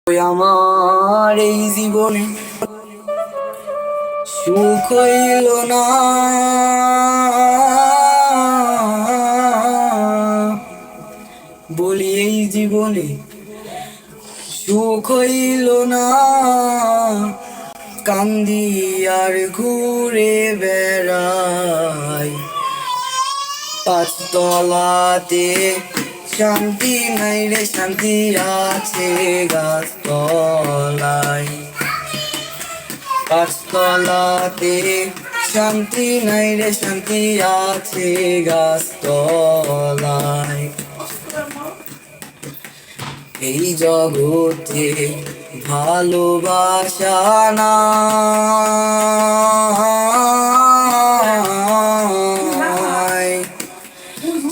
আমার এই জীবনে সুখ হইল না, বলি এই জীবনে সুখ হইল না, কান্দি আর ঘুরে বেড়াই। পাঁচতলাতে শান্তি নাই রে, শান্তি আছে গাছতলায়। পাঁচতলাতে শান্তি নাই রে, শান্তি আছে গাছতলায়। এই জগতে ভালোবাসা নাই,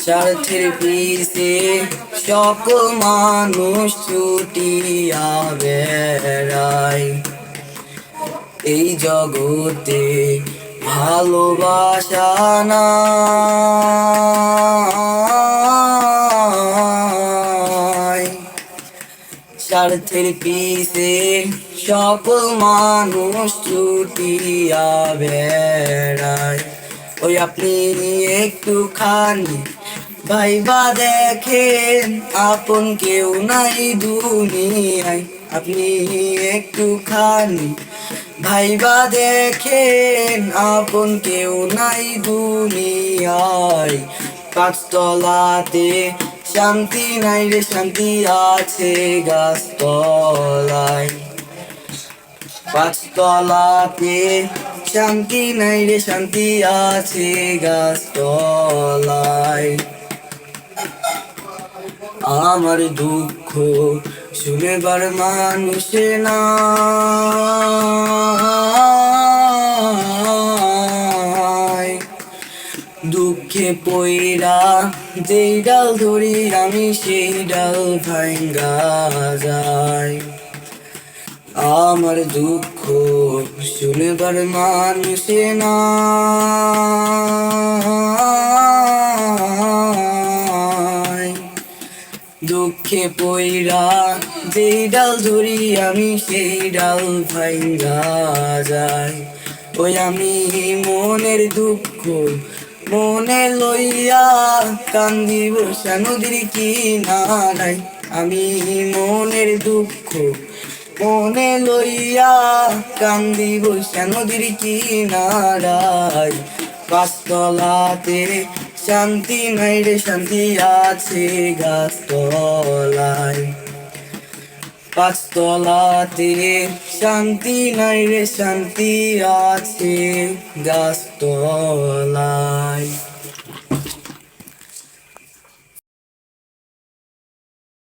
স্বার্থের পিছে সকল মানুষ ছুটিয়া বেড়ায়। এই জগতে ভালোবাসা নাই, স্বার্থের পিছে সকল মানুষ ছুটিয়া বেড়ায়। ওই আপনি একটুখানি ভাইবা দেখেন, আপন কেউ নাই দুনিয়ায়। আপনি একটুখানি ভাইবা দেখেন, আপন কেউ নাই দুনিয়ায়। পাঁচতলাতে শান্তি নাই রে, শান্তি আছে গাছতলায়। পাঁচতলাতে শান্তি নাই রে, শান্তি আছে গাছতলায়। আমার দুঃখ শুনেবার মানুষ নাই, দুঃখে পইরা যেই ডাল ধরি আমি সেই ডাল ভাঙ্গা যায়। আমার দুঃখ শুনেবার মানুষ নাই, দুঃখে পইরা যেই ডাল ধরি আমি সেই ডাল ভাঙ্গা যায়। ওই আমি মনের দুঃখ মনে লইয়া কান্দি বসা নদীর কিনারায়। আমি মনের দুঃখ মনে লইয়া কান্দি বসা নদীর কিনারায়। পাঁচতলাতে শান্তি নাই রে, শান্তি আছে গাছতলায়। পাঁচতলাতে শান্তি নাই রে, শান্তি আছে গাছতলায়।